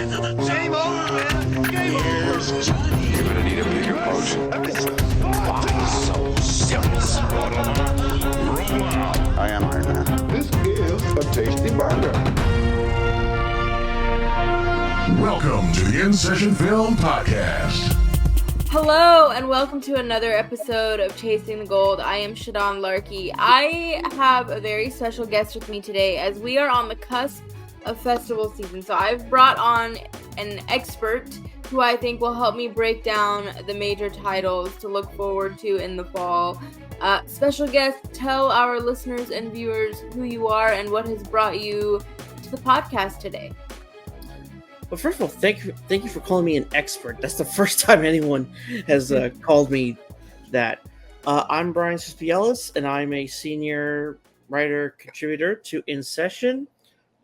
Game over, man. Game over. Johnny. You're gonna need a bigger boat. Why so serious? Roll out. I am Iron Man. This is a tasty burger. Welcome to the In Session Film Podcast. Hello and welcome to another episode of Chasing the Gold. I am Shadan Larkey. I have a very special guest with me today as we are on the cusp of festival season. So I've brought on an expert who I think will help me break down the major titles to look forward to in the fall. Special guest, tell our listeners and viewers who you are and what has brought you to the podcast today. Well, first of all, thank you for calling me an expert. That's the first time anyone has called me that. I'm Brian Susbielles, and I'm a senior writer contributor to In Session.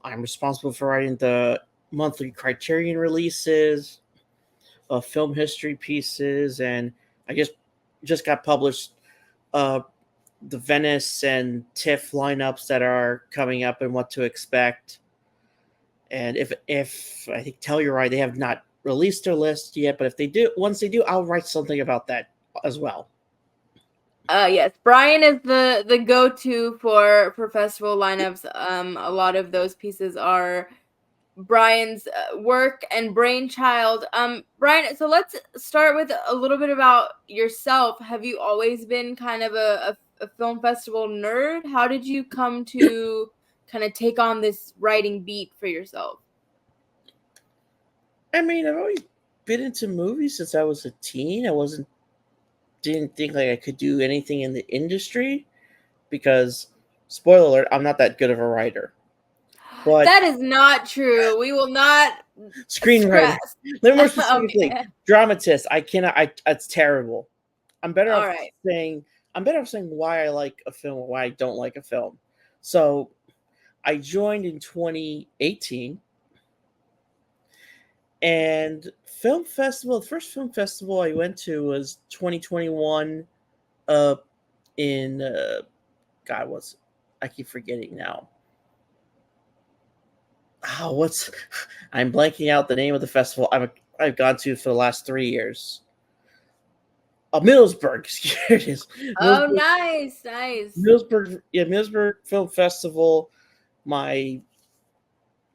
I'm responsible for writing the monthly Criterion releases, film history pieces, and I just got published the Venice and TIFF lineups that are coming up and what to expect. And if I think Telluride, they have not released their list yet, but if they do, once they do, I'll write something about that as well. Yes, Brian is the go-to for festival lineups. A lot of those pieces are Brian's work and brainchild. Brian, so let's start with a little bit about yourself. Have you always been kind of a film festival nerd? How did you come to kind of take on this writing beat for yourself? I mean, I've always been into movies since I was a teen. Didn't think like I could do anything in the industry because, spoiler alert, I'm not that good of a writer. But that is not true. We will not screenwriter. Let me more specifically, Okay. dramatist. I cannot. It's terrible. I'm better All off right. saying why I like a film or why I don't like a film. So I joined in 2018, and the first film festival I went to was 2021 in I keep forgetting now. I'm blanking out the name of the festival I've gone to for the last 3 years. Middlesbrough. Here it is. Oh, nice. Middlesbrough Film Festival. I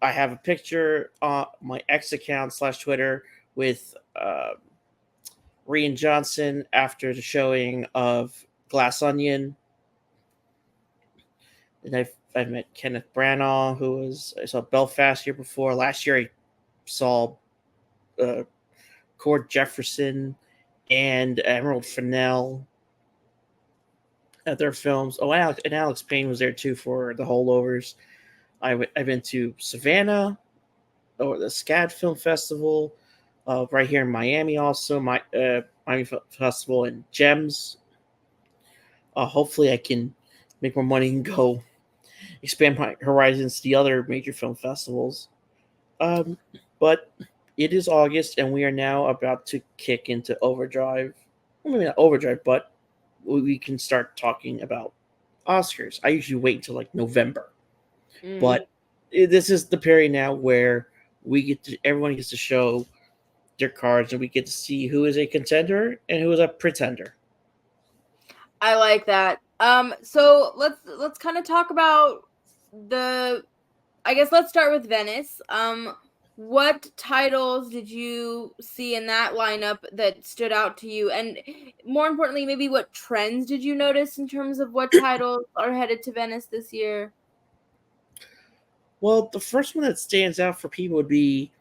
have a picture on my X account / Twitter with Rian Johnson after the showing of Glass Onion. And I've met Kenneth Branagh, I saw Belfast year before. Last year I saw Cord Jefferson and Emerald Fennell at their films. Oh, and Alex Payne was there too for the Holdovers. I've been to Savannah or the SCAD Film Festival right here in Miami. Also, Miami Festival and Gems. Hopefully, I can make more money and go expand my horizons to the other major film festivals. But it is August, and we are now about to kick into overdrive. Well, maybe not overdrive, but we can start talking about Oscars. I usually wait until like November. But this is the period now where everyone gets to show their cards, and we get to see who is a contender and who is a pretender. I like that. So let's kind of talk about let's start with Venice. What titles did you see in that lineup that stood out to you? And more importantly, maybe what trends did you notice in terms of what titles are headed to Venice this year? Well, the first one that stands out for people would be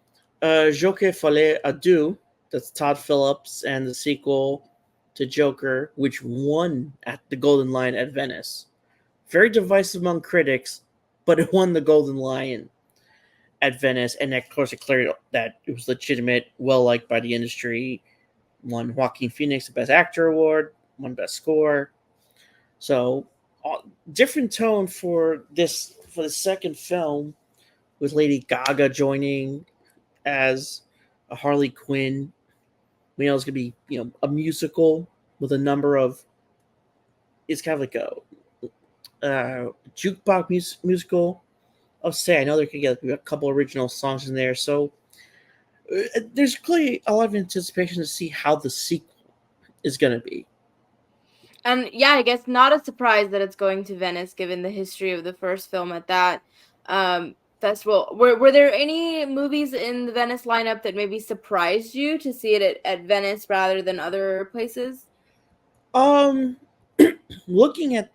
Joker Fallait Adieu. That's Todd Phillips and the sequel to Joker, which won at the Golden Lion at Venice. Very divisive among critics, but it won the Golden Lion at Venice, and of course it cleared that it was legitimate, well-liked by the industry, won Joaquin Phoenix the Best Actor Award, won Best Score. So, different tone for the second film, with Lady Gaga joining as a Harley Quinn. We know it's going to be, a musical with a number of, it's kind of like a jukebox musical. I'll say, I know there could get a couple original songs in there. So there's clearly a lot of anticipation to see how the sequel is going to be. And yeah, I guess not a surprise that it's going to Venice, given the history of the first film at that festival. Were there any movies in the Venice lineup that maybe surprised you to see it at Venice rather than other places? Um, looking at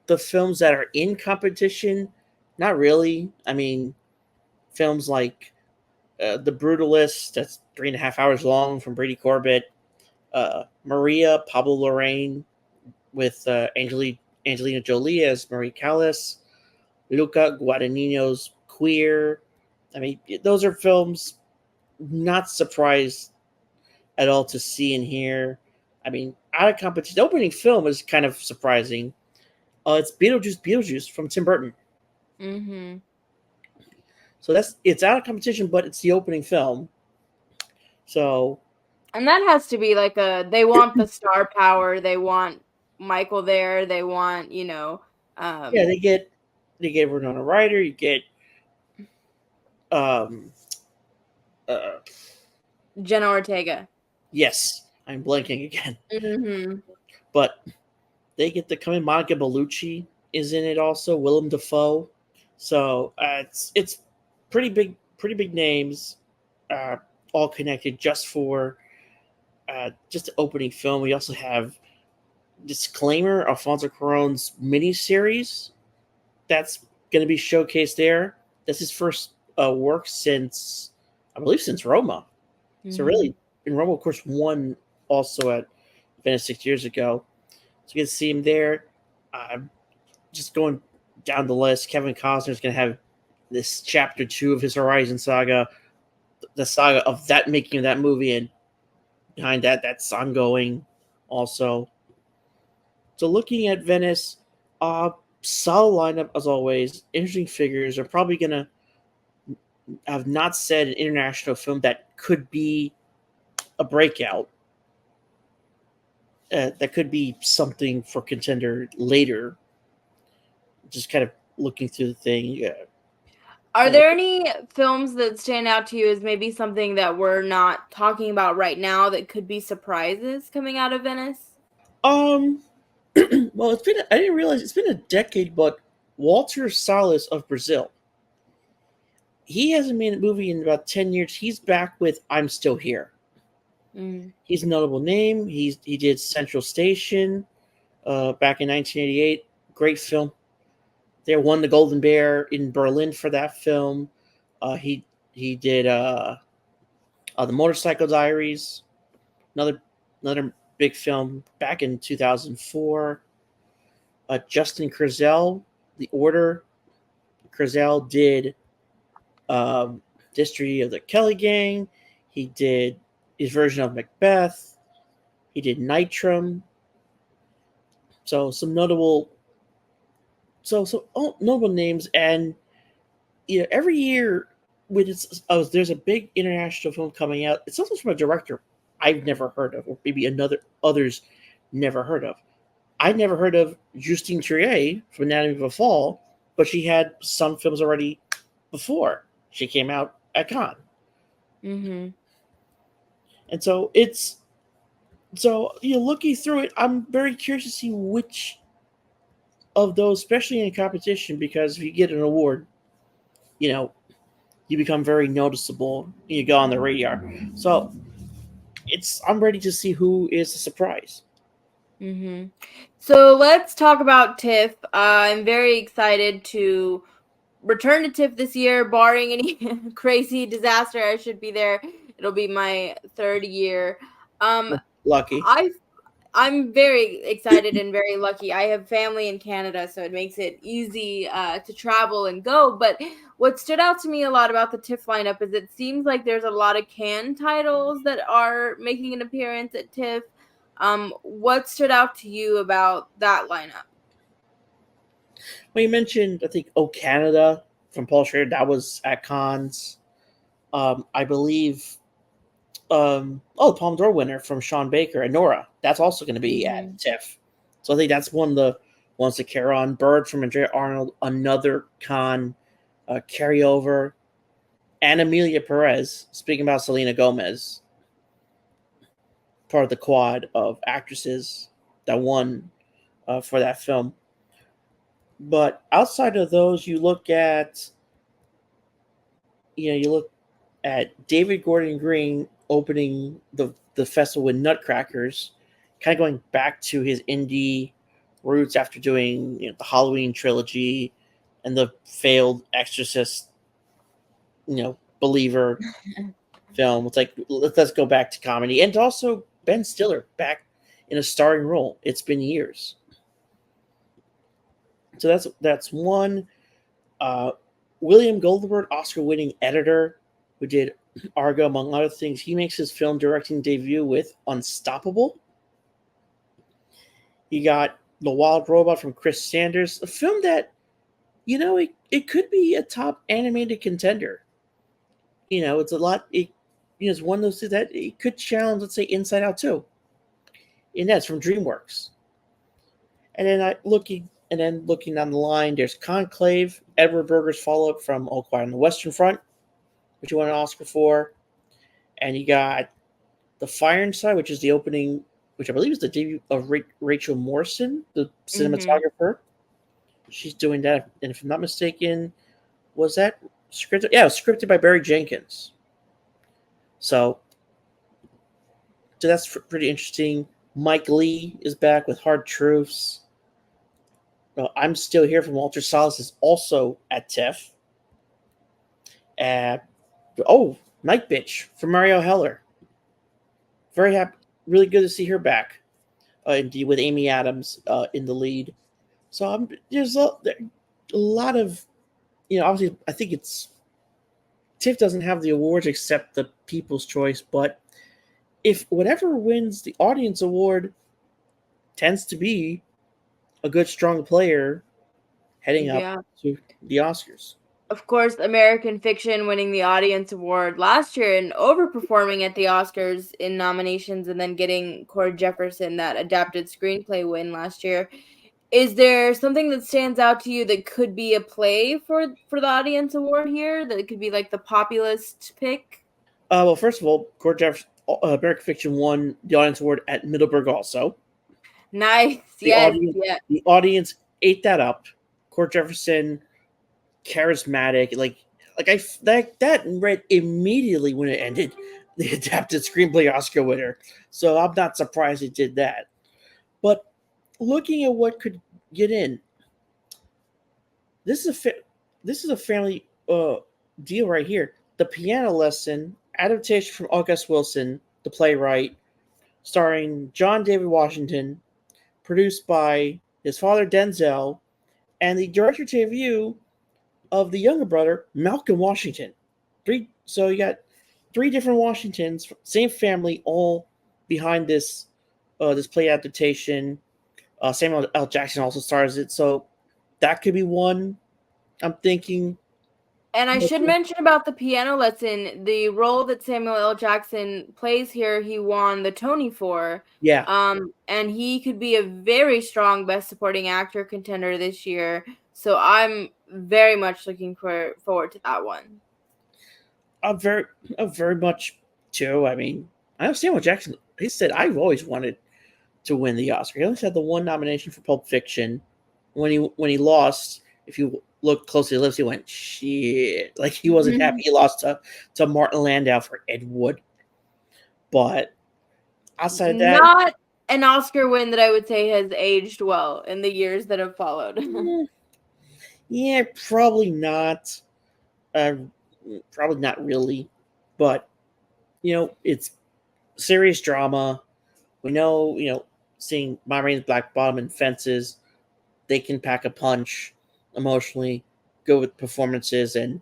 the films that are in competition, not really. I mean, films like The Brutalist, that's 3.5 hours long, from Brady Corbett. Maria, Pablo Larraín, with Angelina Jolie as Marie Callas. Luca Guadagnino's Queer. I mean, those are films not surprised at all to see and hear. I mean, out of competition, the opening film is kind of surprising. It's Beetlejuice from Tim Burton. Mm-hmm. So it's out of competition, but it's the opening film. So And that has to be like they want the star power, they want Michael there, they want, yeah, they get Winona Ryder. You get um uh Jenna Ortega. yes, I'm blanking again, Mm-hmm. but they get to come in. Monica Bellucci is in it also. Willem Dafoe. So it's pretty big names, uh, all connected just for just the opening film. We also have Disclaimer, Alfonso Cuarón's miniseries that's going to be showcased there. That's his first work since, I believe, since Roma. So really, and Roma, of course, won also at Venice 6 years ago. So you can see him there. Just going down the list, Kevin Costner's going to have this chapter 2 of his Horizon saga, the saga of that making of that movie, and behind that's ongoing also. So looking at Venice, solid lineup as always. Interesting figures. Are probably going to have not said an international film that could be a breakout. That could be something for contender later. Just kind of looking through the thing. Yeah. Are there any films that stand out to you as maybe something that we're not talking about right now that could be surprises coming out of Venice? Um. Well, I didn't realize it's been a decade, but Walter Salles of Brazil. He hasn't made a movie in about 10 years. He's back with I'm Still Here. Mm. He's a notable name. He did Central Station back in 1988. Great film. They won the Golden Bear in Berlin for that film. He did the Motorcycle Diaries, another big film back in 2004. Justin Kurzel, The Order. Kurzel did History of the Kelly Gang. He did his version of Macbeth. He did Nitram. So some notable notable names. And every year when there's a big international film coming out, it's also from a director I've never heard of, or maybe others never heard of. I never heard of Justine Triet from Anatomy of a Fall, but she had some films already before she came out at Cannes. Mm-hmm. And looking through it, I'm very curious to see which of those, especially in competition, because if you get an award, you become very noticeable. You go on the radar. So I'm ready to see who is the surprise. Mm-hmm. So let's talk about TIFF. I'm very excited to return to TIFF this year, barring any crazy disaster. I should be there. It'll be my third year. Lucky. I'm very excited and very lucky. I have family in Canada, so it makes it easy to travel and go. But what stood out to me a lot about the TIFF lineup is it seems like there's a lot of Cannes titles that are making an appearance at TIFF. What stood out to you about that lineup? Well, you mentioned, I think, Oh Canada from Paul Schrader. That was at Cannes. I believe the Palme d'Or winner from Sean Baker and Nora. That's also going to be at TIFF. So I think that's one of the ones to carry on. Bird from Andrea Arnold, another Cannes carryover. and Amelia Perez, speaking about Selena Gomez, part of the quad of actresses that won for that film. But outside of those, you look at David Gordon Green opening the festival with Nutcrackers, kind of going back to his indie roots after doing the Halloween trilogy and the failed Exorcist, Believer film. It's like let's go back to comedy, and also Ben Stiller back in a starring role. It's been years, so that's one. Uh, William Goldberg, Oscar-winning editor, who did Argo among other things, he makes his film directing debut with Unstoppable. You got The Wild Robot from Chris Sanders, a film that it could be a top animated contender. It's a lot. It's one of those things that it could challenge, let's say, Inside Out 2. And that's from DreamWorks. And then looking down the line, there's Conclave, Edward Berger's follow-up from All Quiet on the Western Front, which you won an Oscar for. And you got The Fire Inside, which is the opening, which I believe is the debut of Rachel Morrison, the cinematographer. She's doing that. And if I'm not mistaken, was that scripted? Yeah, it was scripted by Barry Jenkins. So that's pretty interesting. Mike Lee is back with Hard Truths. I'm Still Here from Walter Salles is also at TIFF. Night Bitch from Mario Heller. Very happy. Really good to see her back. Indeed, with Amy Adams in the lead. So there's a lot of, obviously, I think TIFF doesn't have the awards except the People's Choice, but if whatever wins the Audience Award tends to be a good, strong player heading up to the Oscars. Of course, American Fiction winning the Audience Award last year and overperforming at the Oscars in nominations, and then getting Cord Jefferson that adapted screenplay win last year. Is there something that stands out to you that could be a play for the Audience Award here? That it could be like the populist pick? Well, first of all, Cord Jefferson, American Fiction won the Audience Award at Middleburg also. Nice. The audience ate that up. Cord Jefferson, charismatic, that read immediately when it ended. The adapted screenplay Oscar winner. So I'm not surprised it did that. But looking at what could get in, this is a family deal right here. The Piano Lesson adaptation from August Wilson, the playwright, starring John David Washington, produced by his father Denzel, and the director debut of the younger brother Malcolm Washington. So you got three different Washingtons, same family, all behind this play adaptation. Samuel L. Jackson also stars it, so that could be one. I'm thinking. And I should mention about the Piano Lesson, the role that Samuel L. Jackson plays here, he won the Tony for. Yeah. And he could be a very strong Best Supporting Actor contender this year. So I'm very much looking forward to that one. I'm very much too. I mean, I know Samuel Jackson. He said I've always wanted to win the Oscar. He only had the one nomination for Pulp Fiction. When he lost, if you look closely at the lips, he went shit. Like he wasn't happy. He lost to Martin Landau for Ed Wood. But outside of that, not an Oscar win that I would say has aged well in the years that have followed. Yeah, probably not. Probably not really. But it's serious drama. We know, seeing Ma Rainey's Black Bottom and Fences, they can pack a punch emotionally, go with performances and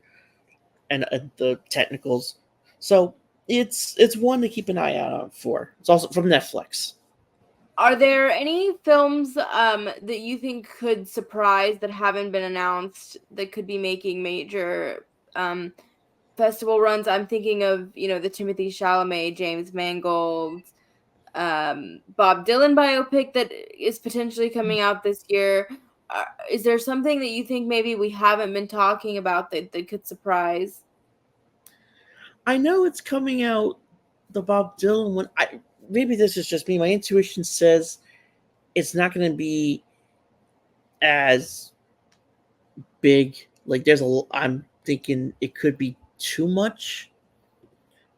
the technicals. So it's one to keep an eye out for. It's also from Netflix. Are there any films that you think could surprise that haven't been announced that could be making major festival runs? I'm thinking of, the Timothée Chalamet, James Mangold, Bob Dylan biopic that is potentially coming out this year. Is there something that you think maybe we haven't been talking about that could surprise? I know it's coming out the Bob Dylan one. Maybe this is just me. My intuition says it's not going to be as big. Like I'm thinking it could be too much.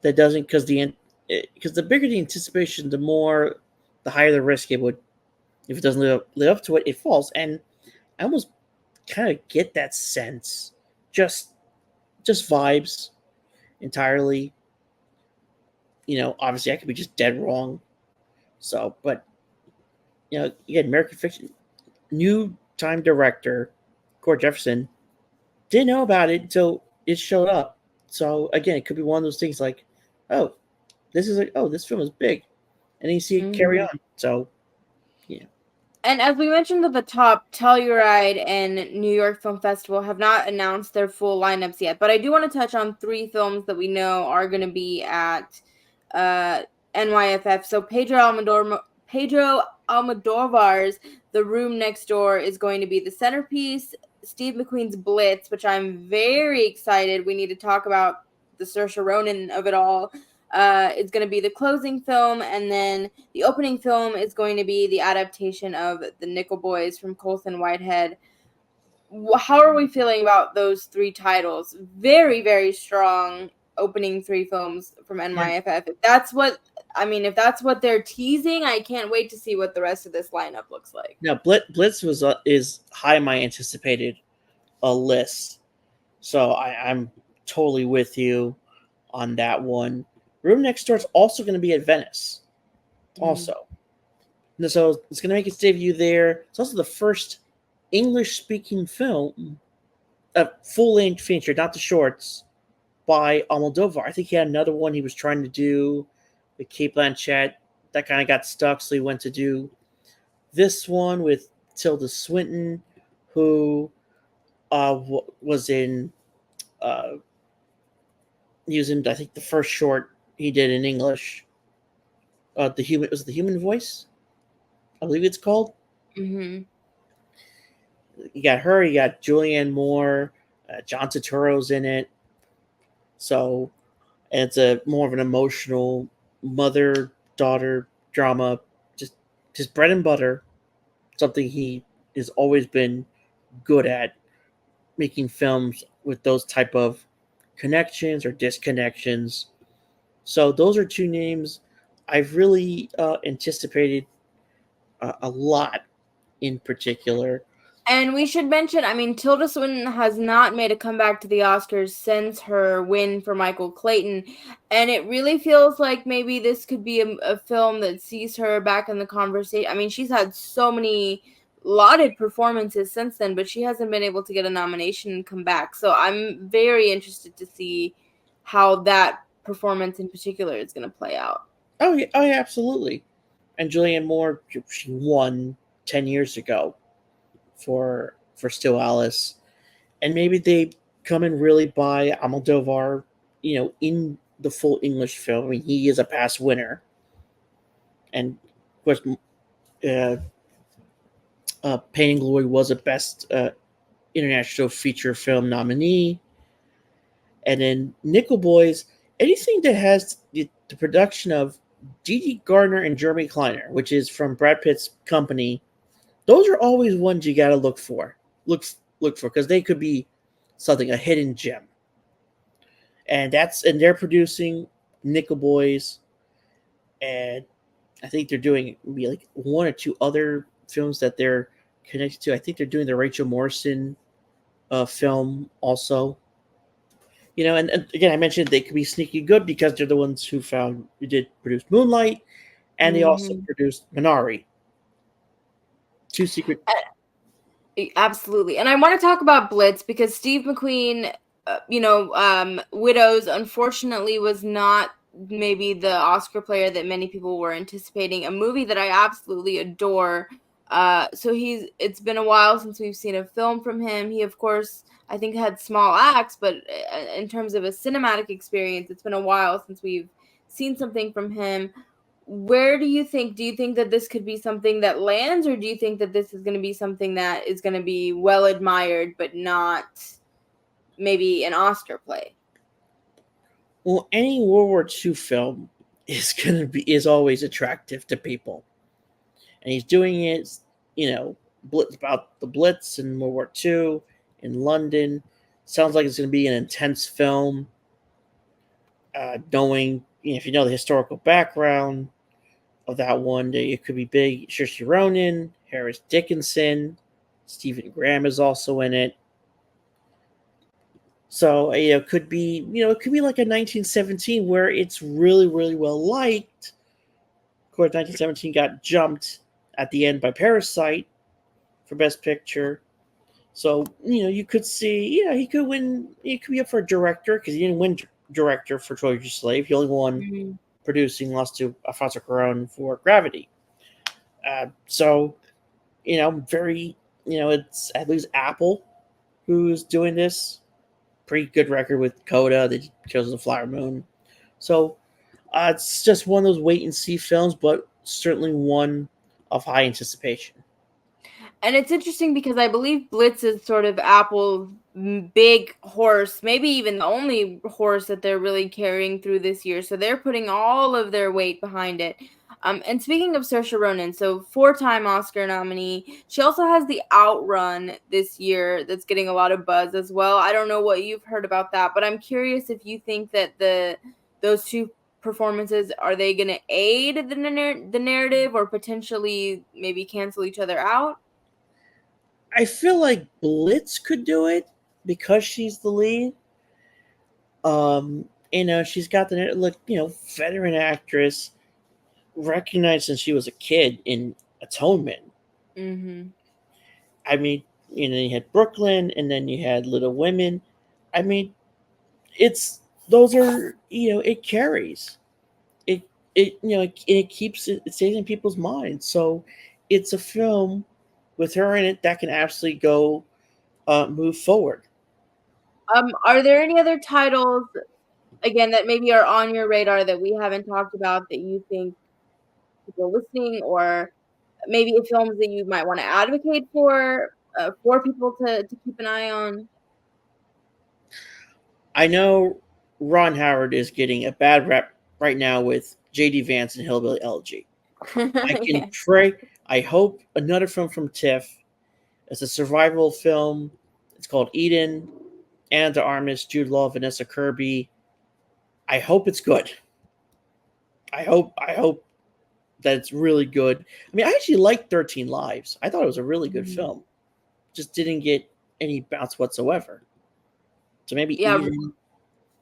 That doesn't because the bigger the anticipation, the higher the risk it would. If it doesn't live up to it, it falls. And I almost kind of get that sense. Just vibes entirely. Obviously I could be just dead wrong. So, but again, American Fiction, new time director, Cord Jefferson, didn't know about it until it showed up. So again, it could be one of those things like, oh, this film is big, and then you see it carry on. So, yeah. And as we mentioned at the top, Telluride and New York Film Festival have not announced their full lineups yet. But I do want to touch on 3 films that we know are going to be at NYFF. So Pedro Almodovar's The Room Next Door is going to be the centerpiece. Steve McQueen's Blitz, which I'm very excited. We need to talk about the Saoirse Ronan of it all. It's going to be the closing film, and then the opening film is going to be the adaptation of The Nickel Boys from Colson Whitehead. How are we feeling about those 3 titles? Very, very strong opening 3 films from NYFF. Yeah. If that's what they're teasing, I can't wait to see what the rest of this lineup looks like. Now, Blitz is high on my anticipated list, so I'm totally with you on that one. Room Next Door is also going to be at Venice. Also. So it's going to make its debut there. It's also the first English-speaking film, a full-length feature, not the shorts, by Almodovar. I think he had another one he was trying to do with Cate Blanchett. That kind of got stuck, so he went to do this one with Tilda Swinton, who was in using, I think, the first short he did in English. The Human Voice, I believe it's called. Mm-hmm. You got her. You got Julianne Moore. John Turturro's in it. So, and it's a more of an emotional mother-daughter drama. Just bread and butter. Something he has always been good at, making films with those type of connections or disconnections. So those are 2 names I've really anticipated a lot in particular. And we should mention, Tilda Swinton has not made a comeback to the Oscars since her win for Michael Clayton. And it really feels like maybe this could be a film that sees her back in the conversation. She's had so many lauded performances since then, but she hasn't been able to get a nomination and come back. So I'm very interested to see how that performance in particular is going to play out. Oh yeah, absolutely. And Julianne Moore, she won 10 years ago for Still Alice, and maybe they come and really buy Almodovar, in the full English film. He is a past winner, and of course, Pain and Glory was a Best International Feature Film nominee, and then Nickel Boys, anything that has the production of Gigi Gardner and Jeremy Kleiner, which is from Brad Pitt's company. Those are always ones you got to look for. Look for, because they could be something, a hidden gem. And they're producing Nickel Boys, and I think they're doing maybe like 1 or 2 other films that they're connected to. I think they're doing the Rachel Morrison film also. And again, I mentioned they could be sneaky good because they're the ones who did produce Moonlight, and they also produced Minari. 2 secret. Absolutely. And I want to talk about Blitz because Steve McQueen, Widows, unfortunately was not maybe the Oscar player that many people were anticipating, a movie that I absolutely adore. It's been a while since we've seen a film from him. He, of course, I think had small acts, but in terms of a cinematic experience, it's been a while since we've seen something from him. Where do you think that this could be something that lands, or do you think that this is going to be something that is going to be well admired, but not maybe an Oscar play? Well, any World War II film is always attractive to people, and he's doing it, about the Blitz in World War II in London. Sounds like it's going to be an intense film. Knowing, if you know the historical background of that one, it could be big. Saoirse Ronan, Harris Dickinson, Stephen Graham is also in it. So it could be like a 1917 where it's really, really well liked. Of course, 1917 got jumped at the end by Parasite for Best Picture. So you could see, he could win. He could be up for director because he didn't win director for 12 Years a Slave. He only won Mhm. producing, lost to Alfonso Cuarón for Gravity. So very, it's at least Apple who's doing this. Pretty good record with Coda. They chose the Flower Moon. So it's just one of those wait and see films, but certainly one of high anticipation. And it's interesting because I believe Blitz is sort of Apple's big horse, maybe even the only horse that they're really carrying through this year. So they're putting all of their weight behind it. And speaking of Saoirse Ronan, so 4-time Oscar nominee, she also has the Outrun this year that's getting a lot of buzz as well. I don't know what you've heard about that, but I'm curious if you think that those two performances, are they going to aid the narrative or potentially maybe cancel each other out? I feel like Blitz could do it because she's the lead. She's got the look, veteran actress, recognized since she was a kid in Atonement. Mhm. I mean, you had Brooklyn, and then you had Little Women. I mean, it's those are it carries it it keeps it stays in people's minds. So it's a film with her in it that can absolutely go move forward. Are there any other titles, again, that maybe are on your radar that we haven't talked about that you think people listening, or maybe films that you might wanna advocate for people to keep an eye on? I know Ron Howard is getting a bad rep right now with JD Vance and Hillbilly Elegy. I can Yeah. pray. I hope another film from TIFF. It's a survival film. It's called Eden. Anna de Armas, Jude Law, Vanessa Kirby. I hope it's good. I hope that it's really good. I mean, I actually liked 13 Lives. I thought it was a really good Mhm. film. Just didn't get any bounce whatsoever. So maybe Yeah,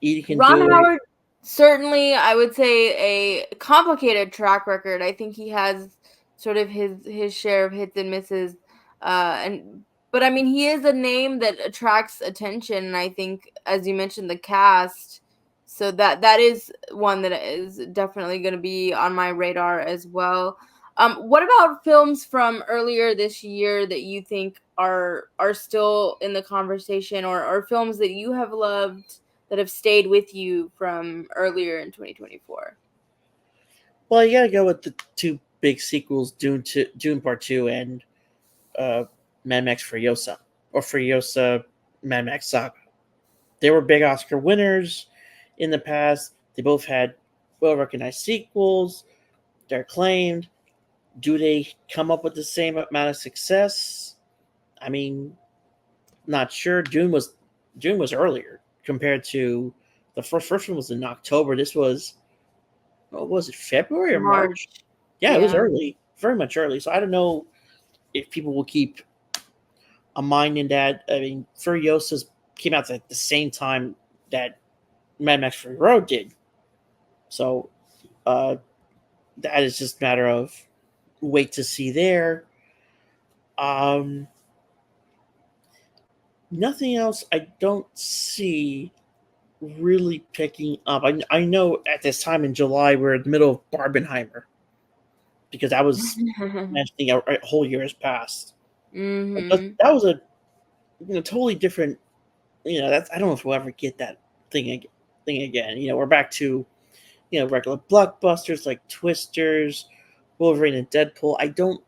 Eden can Ron do it. Howard, certainly, I would say a complicated track record. I think he has sort of his share of hits and misses, and but I mean, he is a name that attracts attention, and I think, as you mentioned, the cast. So that is one that is definitely going to be on my radar as well. What about films from earlier this year that you think are still in the conversation, or films that you have loved that have stayed with you from earlier in 2024? Well, you gotta go with the two big sequels, Dune Part Two and uh, Mad Max Furiosa, or Furiosa Mad Max Saga. They were big Oscar winners in the past. They both had well recognized sequels. They're acclaimed. Do they come up with the same amount of success? I mean, not sure. June was earlier compared to the first one was in October. This was, what was it, February or March. March? Yeah, it was Yeah. early, very much early. So I don't know if people will keep a mind in that. I mean, Furiosa came out at the same time that Mad Max Fury Road did. So uh, that is just a matter of wait to see there. Um, Nothing else I don't see really picking up. I know at this time in July we're in the middle of Barbenheimer because that was mentioning a whole year has passed. But Mhm. that was a totally different. That's I don't know if we'll ever get that thing again. We're back to regular blockbusters like Twisters, Wolverine, and Deadpool. I don't.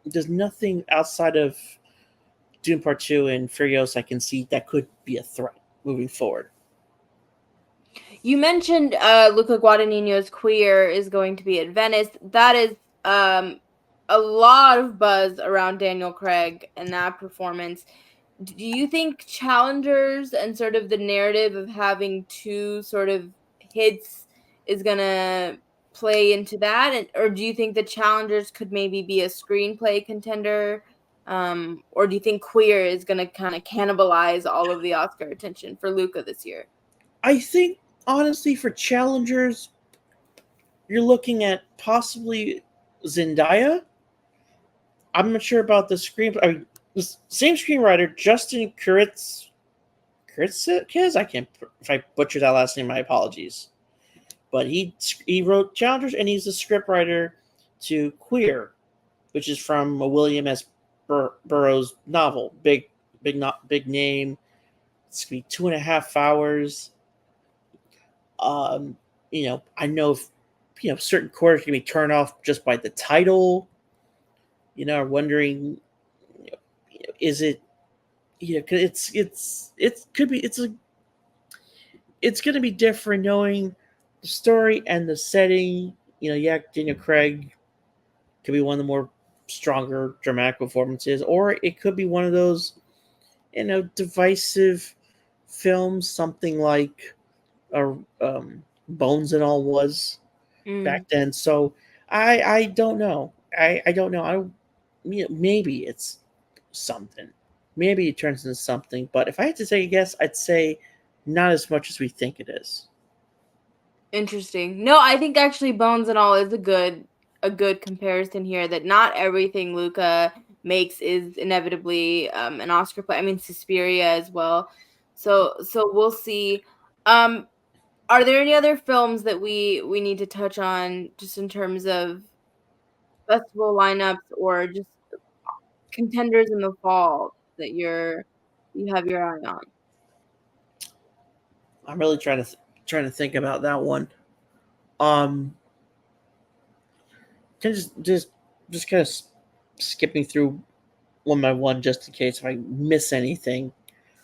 There's nothing outside of Dune Part Two and Furious I can see that could be a threat moving forward. You mentioned Luca Guadagnino's Queer is going to be at Venice. That is a lot of buzz around Daniel Craig and that performance. Do you think challengers and sort of the narrative of having two sort of hits is gonna play into that, or do you think the challengers could maybe be a screenplay contender, or do you think Queer is gonna kind of cannibalize all of the Oscar attention for Luca this year? I think honestly for challengers, you're looking at possibly Zendaya. I'm not sure about the screen. I mean, the same screenwriter, Justin Kuritzkis. I can't. If I butchered that last name, my apologies. But he wrote Challengers, and he's the scriptwriter to Queer, which is from a William S. Burroughs novel. Big name. It's gonna be 2.5 hours. Um, I know if certain quarters can be turned off just by the title. Are wondering, is it? Cause it's could be it's going to be different knowing the story and the setting. Daniel Craig could be one of the more stronger dramatic performances, or it could be one of those divisive films, something like Bones and All was back then. So I don't know. I don't know. Maybe it's something. Maybe it turns into something. But if I had to take a guess, I'd say not as much as we think it is. Interesting. No, I think actually Bones and All is a good comparison here, that not everything Luca makes is inevitably an Oscar play. I mean Suspiria as well. So we'll see. Um are there any other films that we need to touch on just in terms of festival lineups or just contenders in the fall that you have your eye on? I'm really trying to think about that one. Um, can just kind of skipping through one by one just in case if I miss anything.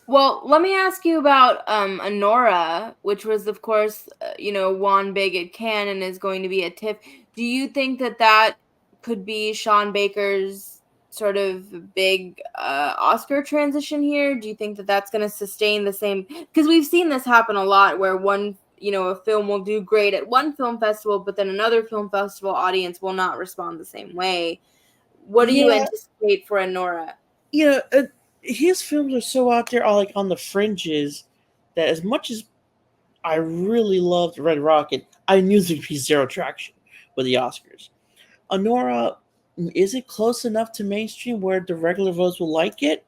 Well, let me ask you about Anora, which was, of course, won big at Cannes and is going to be at TIFF. Do you think that could be Sean Baker's sort of big Oscar transition here? Do you think that that's going to sustain the same? Because we've seen this happen a lot, where a film will do great at one film festival, but then another film festival audience will not respond the same way. What do you Yeah, anticipate for Anora? you know, uh, his films are so out there, are like on the fringes, that as much as I really loved Red Rocket, I knew there'd be zero traction with the Oscars. Honora, is it close enough to mainstream where the regular votes will like it?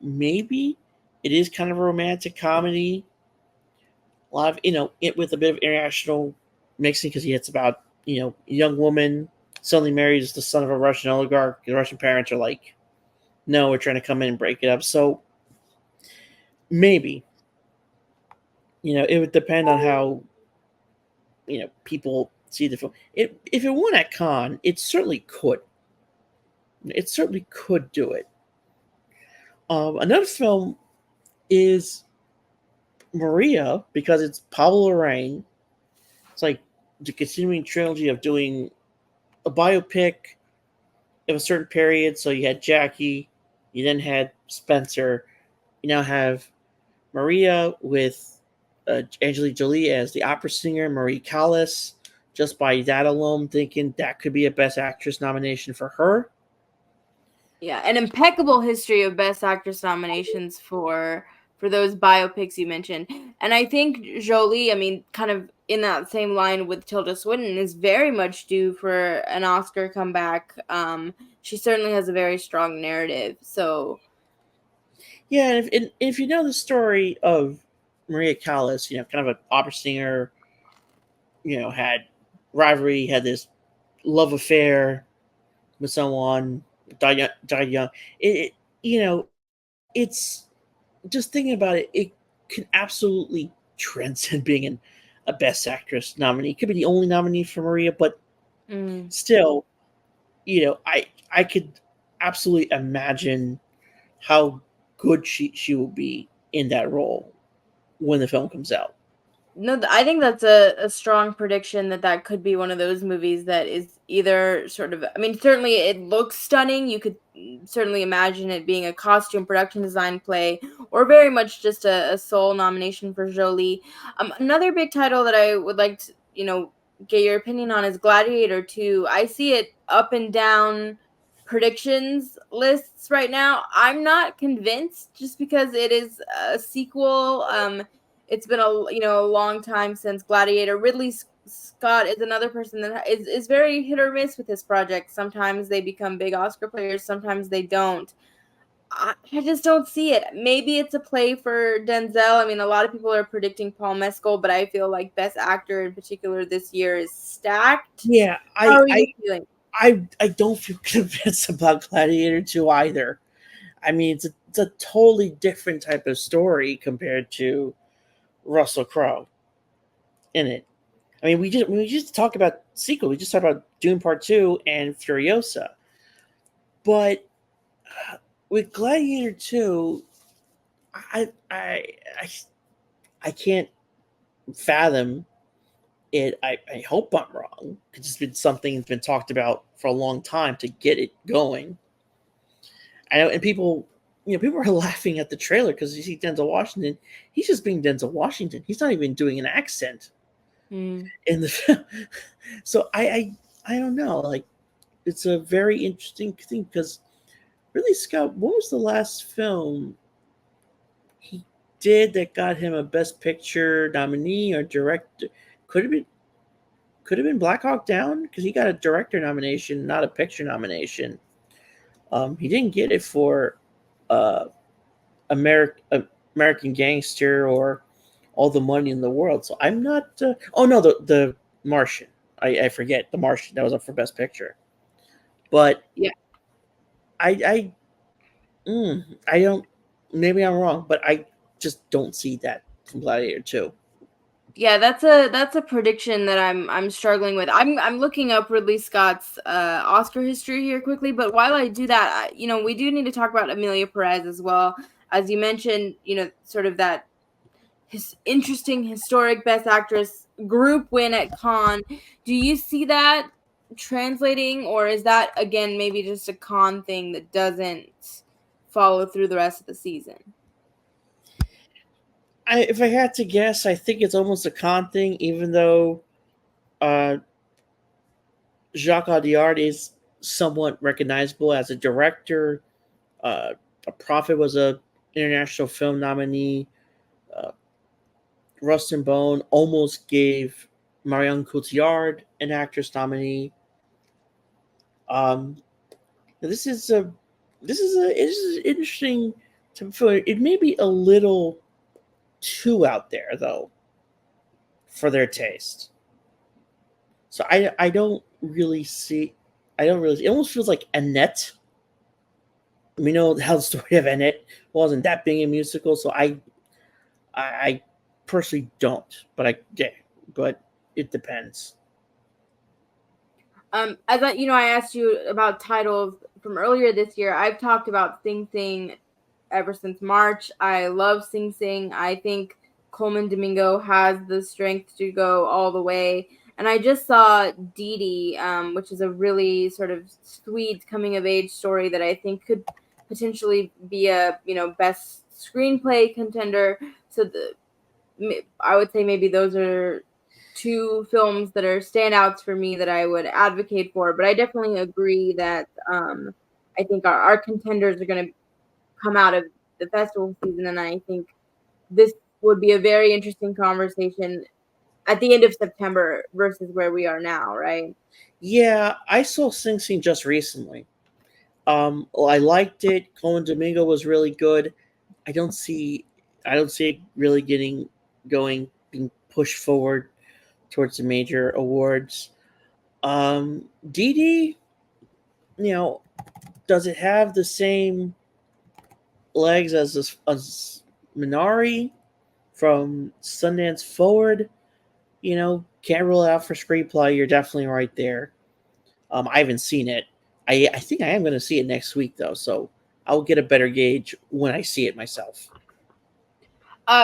Maybe it is kind of a romantic comedy. A lot of it with a bit of international mixing because it's about a young woman suddenly marries the son of a Russian oligarch. The Russian parents are like, no, we're trying to come in and break it up. So maybe it would depend on how people see the film. If it won at Cannes, it certainly could. It certainly could do it. Another film is Maria because it's Pablo Larraín. It's like the continuing trilogy of doing a biopic of a certain period. So you had Jackie, you then had Spencer, you now have Maria with Angelina Jolie as the opera singer, Marie Callas. Just by that alone, thinking that could be a Best Actress nomination for her. Yeah, an impeccable history of Best Actress nominations for those biopics you mentioned. And I think Jolie, I mean, kind of in that same line with Tilda Swinton, is very much due for an Oscar comeback. She certainly has a very strong narrative. So Yeah, and if you know the story of Maria Callas, kind of an opera singer, had rivalry, had this love affair with someone, died young. You know, it's just thinking about it. It can absolutely transcend being a Best Actress nominee. It could be the only nominee for Maria, but still, I could absolutely imagine how good she will be in that role when the film comes out. No, I think that's a strong prediction that could be one of those movies that is either sort of, I mean, certainly it looks stunning. You could certainly imagine it being a costume production design play, or very much just a sole nomination for Jolie. Another big title that I would like to, get your opinion on is Gladiator 2. I see it up and down predictions lists right now. I'm not convinced just because it is a sequel. It's been a long time since Gladiator. Ridley Scott is another person that is very hit or miss with his projects. Sometimes they become big Oscar players, sometimes they don't. I just don't see it. Maybe it's a play for Denzel. I mean, a lot of people are predicting Paul Mescal, but I feel like Best Actor in particular this year is stacked. Yeah, How I are I you feeling? I don't feel convinced about Gladiator 2 either. I mean, it's a totally different type of story compared to Russell Crowe in it. I mean, we just talked about sequel. We just talked about Dune Part 2 and Furiosa. But with Gladiator 2, I I I, I can't fathom it. I hope I'm wrong because it's been something that's been talked about for a long time to get it going. I know, and people are laughing at the trailer because you see Denzel Washington. He's just being Denzel Washington. He's not even doing an accent Hmm. in the film. So I don't know. Like, it's a very interesting thing because really, Scott, what was the last film he did that got him a Best Picture nominee or director? Could have been Black Hawk Down because he got a director nomination, not a picture nomination. He didn't get it for uh, American Gangster or All the Money in the World. So I'm not. Oh no, the Martian. I forget the Martian that was up for Best Picture. But Yeah. I I don't. Maybe I'm wrong, but I just don't see that from Gladiator 2. Yeah, that's a prediction that I'm struggling with. I'm looking up Ridley Scott's Oscar history here quickly, but while I do that, we do need to talk about Amelia Perez as well. As you mentioned, sort of that his interesting historic Best Actress group win at Cannes. Do you see that translating, or is that again maybe just a Cannes thing that doesn't follow through the rest of the season? If I had to guess, I think it's almost a con thing, even though uh, Jacques Audiard is somewhat recognizable as a director. Uh, a Prophet was a international film nominee. Uh, Rust and Bone almost gave Marion Cotillard an actress nominee. Um, this is interesting to feel. It may be a little too out there though for their taste. So I don't really see. I don't really. It almost feels like Annette. We know how the story of Annette wasn't that being a musical, so I personally don't. But but it depends. As I asked you about titles from earlier this year. I've talked about Sing Sing ever since March. I love Sing Sing. I think Coleman Domingo has the strength to go all the way. And I just saw Dee Dee, which is a really sort of sweet coming of age story that I think could potentially be a best screenplay contender. So I would say maybe those are two films that are standouts for me that I would advocate for. But I definitely agree that I think our contenders are going to come out of the festival season, and I think this would be a very interesting conversation at the end of September versus where we are now, right? Yeah, I saw Sing Sing just recently. Well, I liked it. Coleman Domingo was really good. I don't see I don't see it really being pushed forward towards the major awards. Dee Dee, you know, does it have the same legs as Minari from Sundance Forward? Can't rule it out for screenplay. You're definitely right there. I haven't seen it. I think I am going to see it next week though, so I'll get a better gauge when I see it myself.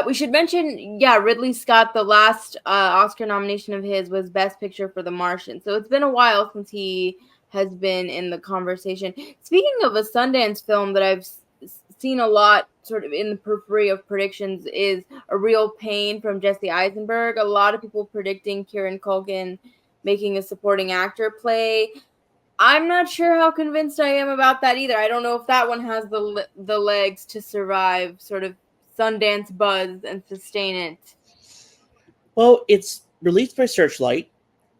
We should mention, Ridley Scott, the last Oscar nomination of his was Best Picture for The Martian. So it's been a while since he has been in the conversation. Speaking of a Sundance film that I've seen a lot sort of in the periphery of predictions is A Real Pain from Jesse Eisenberg. A lot of people predicting Kieran Culkin making a supporting actor play. I'm not sure how convinced I am about that either. I don't know if that one has the legs to survive sort of Sundance buzz and sustain it. Well, it's released by Searchlight,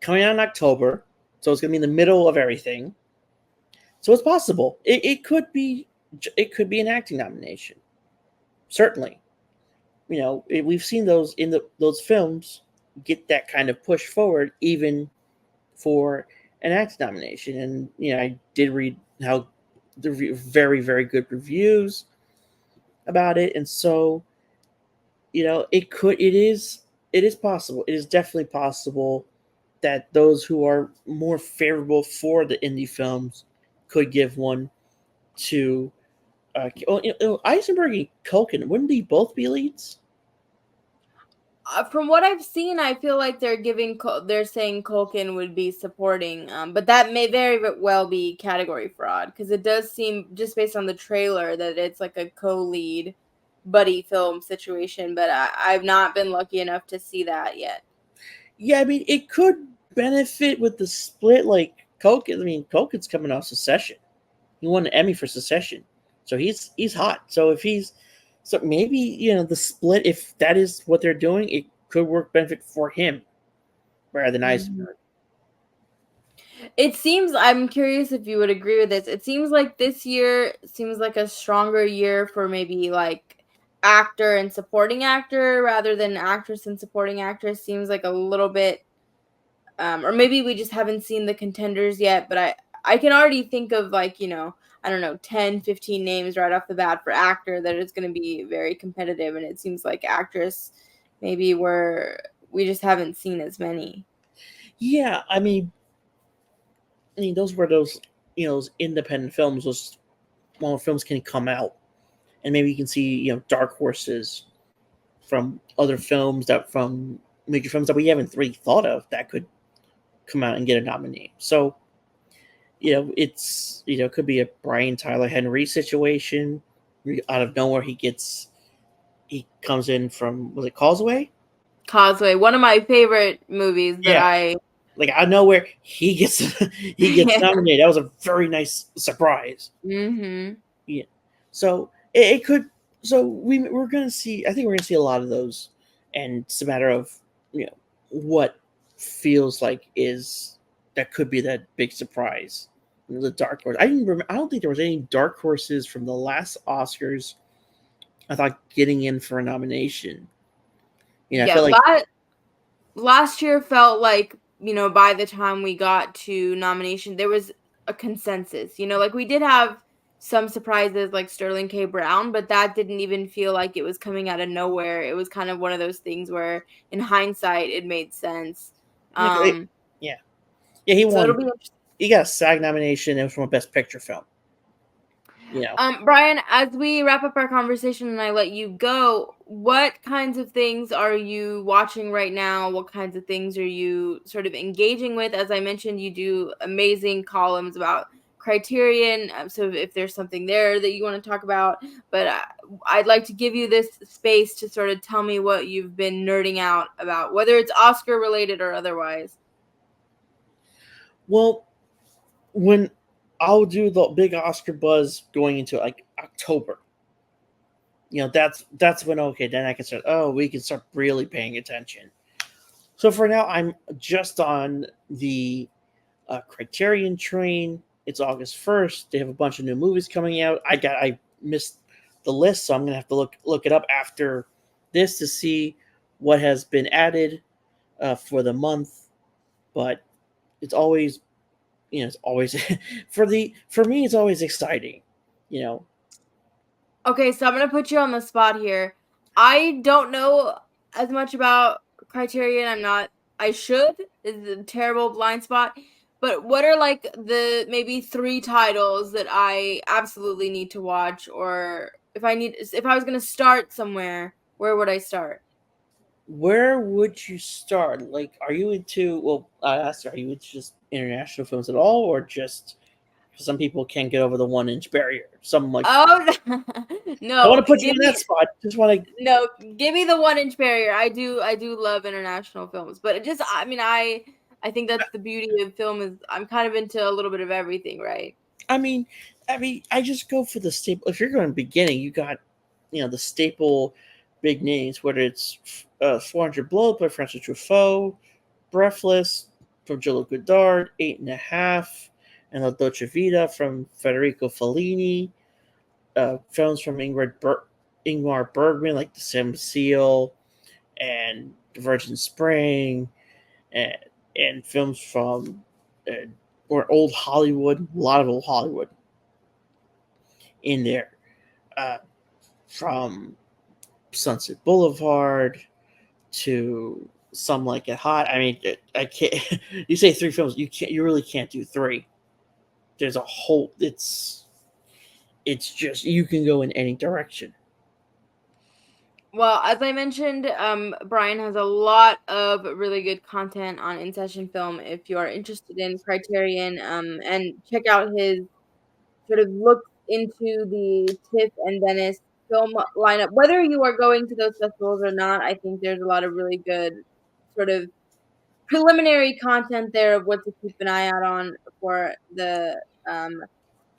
coming out in October, so it's going to be in the middle of everything. So it's possible. It could be an acting nomination. Certainly, we've seen those in those films get that kind of push forward, even for an acting nomination. And I did read how the very, very good reviews about it, and so it is possible. It is definitely possible that those who are more favorable for the indie films could give one to Eisenberg and Culkin. Wouldn't they both be leads? From what I've seen, I feel like they're saying Culkin would be supporting, but that may very well be category fraud because it does seem just based on the trailer that it's like a co-lead buddy film situation. But I've not been lucky enough to see that yet. Yeah, I mean, it could benefit with the split. Like Culkin, Culkin's coming off Succession. He won an Emmy for Succession, so he's hot. So maybe the split, if that is what they're doing, it could work benefit for him rather than Eisenberg. It seems, I'm curious if you would agree with this. It seems like this year seems like a stronger year for maybe like actor and supporting actor rather than actress and supporting actress. Seems like a little bit, or maybe we just haven't seen the contenders yet, but I can already think of like, I don't know, 10, 15 names right off the bat for actor that is going to be very competitive. And it seems like actress, maybe we just haven't seen as many. Yeah, I mean, those were those independent films. Those smaller films can come out, and maybe you can see dark horses from other films from major films that we haven't really thought of that could come out and get a nominee. So, it could be a Brian Tyler Henry situation. Out of nowhere, he comes in from, was it Causeway? Causeway, one of my favorite movies that like out of nowhere he gets nominated. That was a very nice surprise. Mm-hmm. Yeah. So it could. So we're gonna see. I think we're gonna see a lot of those, and it's a matter of what feels like that could be that big surprise. The dark horse. I don't think there was any dark horses from the last Oscars. I thought getting in for a nomination. I feel like last year felt like by the time we got to nomination, there was a consensus. Like we did have some surprises like Sterling K. Brown, but that didn't even feel like it was coming out of nowhere. It was kind of one of those things where, in hindsight, it made sense. Yeah, he won. So it'll be interesting. He got a SAG nomination and from a Best Picture film. Brian, as we wrap up our conversation and I let you go, what kinds of things are you watching right now? What kinds of things are you sort of engaging with? As I mentioned, you do amazing columns about Criterion. So if there's something there that you want to talk about, but I'd like to give you this space to sort of tell me what you've been nerding out about, whether it's Oscar related or otherwise. Well, when I'll do the big Oscar buzz going into like October. That's when then I can start. Oh, we can start really paying attention. So for now, I'm just on the Criterion train. It's August 1st. They have a bunch of new movies coming out. I missed the list, so I'm gonna have to look it up after this to see what has been added for the month. But it's always it's always for me it's always exciting. Okay, so I'm going to put you on the spot here. I don't know as much about Criterion. I should. It's a terrible blind spot. But what are like the maybe 3 titles that I absolutely need to watch, or if I was going to start somewhere, where would I start? Where would you start? Like, are you into? Well, I asked, are you into just international films at all, or just some people can't get over the 1 inch barrier? Some like Oh I want no, to put you give in me that spot. Just want to. no, give me the 1 inch barrier. I do love international films, but it just I mean I think that's the beauty of film is I'm kind of into a little bit of everything, right? I mean, I just go for the staple. If you're going beginning, you got the staple big names, whether it's 400 Blow by Francis Truffaut, Breathless from Gillo Godard, 8.5, and La Dolce Vita from Federico Fellini, films from Ingmar Bergman like The Seventh Seal and The Virgin Spring, and, and films from or old Hollywood, a lot of old Hollywood in there, uh, from Sunset Boulevard to Some Like It Hot. I mean, I can't. You say 3 films, you can't. You really can't do 3. There's a whole. It's just you can go in any direction. Well, as I mentioned, Brian has a lot of really good content on In Session Film. If you are interested in Criterion, and check out his sort of look into the TIFF and Venice film lineup. Whether you are going to those festivals or not, I think there's a lot of really good sort of preliminary content there of what to keep an eye out on um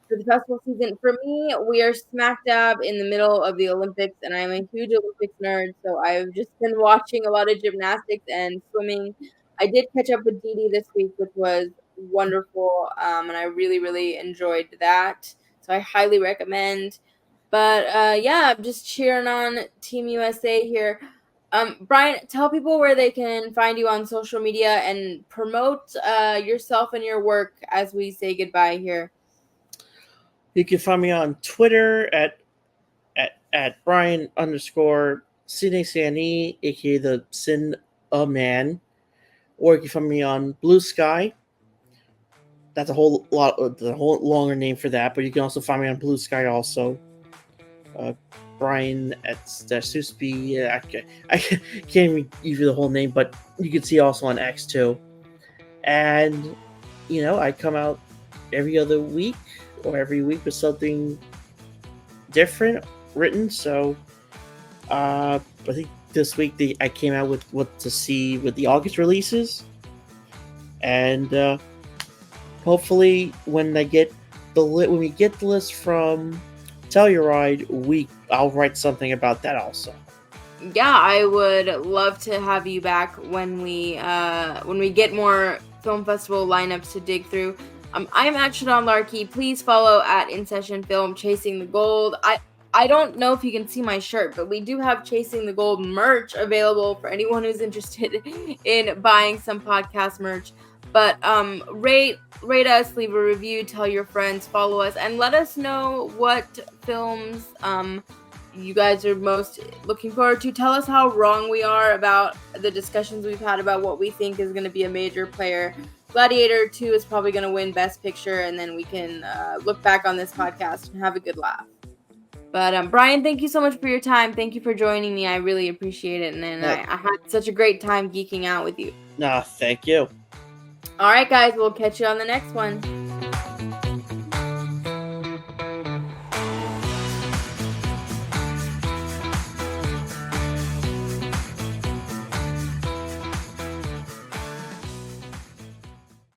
for the festival season. For me, we are smack dab in the middle of the Olympics, and I'm a huge Olympics nerd, so I've just been watching a lot of gymnastics and swimming. I did catch up with Dee Dee this week, which was wonderful, and I really, really enjoyed that. So I highly recommend. But yeah, I'm just cheering on Team USA here. Brian, tell people where they can find you on social media and promote yourself and your work as we say goodbye here. You can find me on Twitter at Brian underscore Cine, aka the Sin Man, or you can find me on Blue Sky. That's a whole lot, the whole longer name for that, but you can also find me on Blue Sky also. Brian at Susbielles. I can't even give you the whole name, but you can see also on X too. And I come out every other week or every week with something different written. So I think this week I came out with what to see with the August releases, and hopefully when we get the list from Telluride, I'll write something about that also. Yeah, I would love to have you back when we get more film festival lineups to dig through. I'm at Shadan Larkey. Please follow at In Session Film Chasing the Gold. I don't know if you can see my shirt, but we do have Chasing the Gold merch available for anyone who's interested in buying some podcast merch. But rate us, leave a review, tell your friends, follow us, and let us know what films you guys are most looking forward to. Tell us how wrong we are about the discussions we've had about what we think is going to be a major player. Gladiator 2 is probably going to win Best Picture, and then we can look back on this podcast and have a good laugh. But Brian, thank you so much for your time. Thank you for joining me. I really appreciate it, and I had such a great time geeking out with you. Thank you. All right, guys, we'll catch you on the next one.